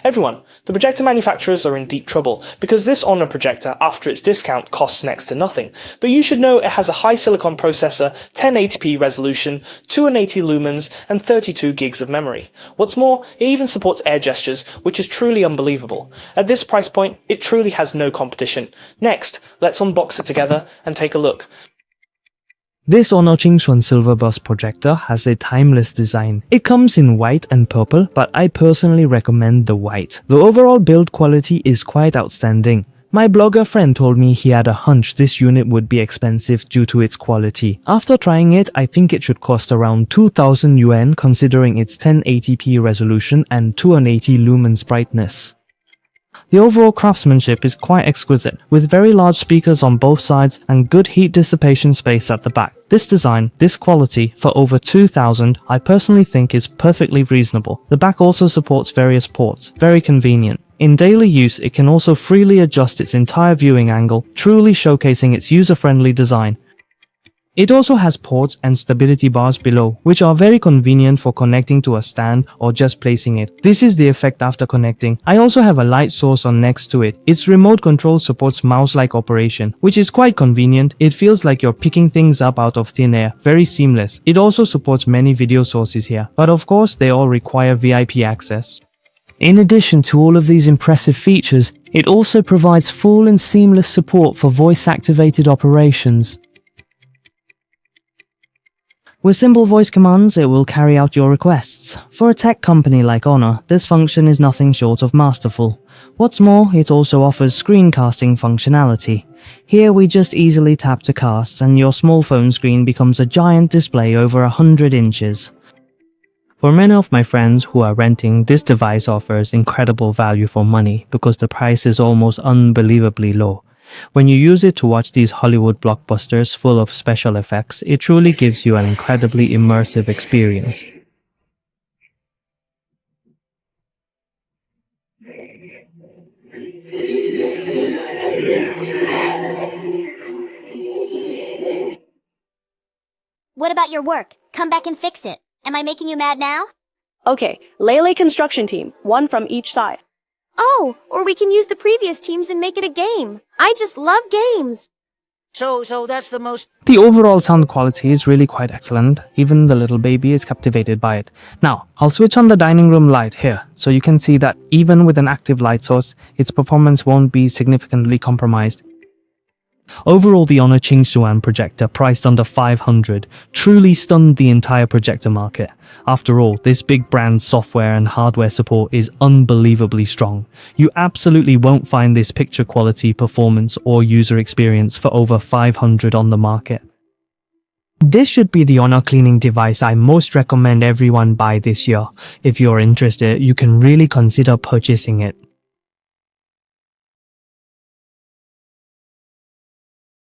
Everyone, the projector manufacturers are in deep trouble because this Honor projector, after its discount, costs next to nothing. But you should know it has a high silicon processor, 1080p resolution, 280 lumens, and 32 gigs of memory. What's more, it even supports air gestures, which is truly unbelievable. At this price point, it truly has no competition. Next, let's unbox it together and take a look. This Honor Qingxuan Silver Burst projector has a timeless design. It comes in white and purple, but I personally recommend the white. The overall build quality is quite outstanding. My blogger friend told me he had a hunch this unit would be expensive due to its quality. After trying it, I think it should cost around 2,000 yuan considering its 1080p resolution and 280 lumens brightness. The overall craftsmanship is quite exquisite, with very large speakers on both sides and good heat dissipation space at the back. This design, this quality, for over 2,000, I personally think is perfectly reasonable. The back also supports various ports, very convenient. In daily use, it can also freely adjust its entire viewing angle, truly showcasing its user-friendly design. It also has ports and stability bars below, which are very convenient for connecting to a stand or just placing it. This is the effect after connecting. I also have a light source on next to it. Its remote control supports mouse-like operation, which is quite convenient. It feels like you're picking things up out of thin air, very seamless. It also supports many video sources here, but of course they all require VIP access. In addition to all of these impressive features, it also provides full and seamless support for voice-activated operations. With simple voice commands, it will carry out your requests. For a tech company like Honor, this function is nothing short of masterful. What's more, it also offers screencasting functionality. Here we just easily tap to cast and your small phone screen becomes a giant display over 100 inches. For many of my friends who are renting, this device offers incredible value for money because the price is almost unbelievably low. When you use it to watch these Hollywood blockbusters full of special effects, it truly gives you an incredibly immersive experience. What about your work? Come back and fix it. Am I making you mad now? Okay, Lele construction team, one from each side. Oh, or we can use the previous teams and make it a game. I just love games. So that's the most... The overall sound quality is really quite excellent. Even the little baby is captivated by it. Now, I'll switch on the dining room light here, so you can see that even with an active light source, its performance won't be significantly compromised. Overall, the Honor Qingxuan projector, priced under 500, truly stunned the entire projector market. After all, this big brand's software and hardware support is unbelievably strong. You absolutely won't find this picture quality, performance, or user experience for over 500 on the market. This should be the Honor cleaning device I most recommend everyone buy this year. If you're interested, you can really consider purchasing it.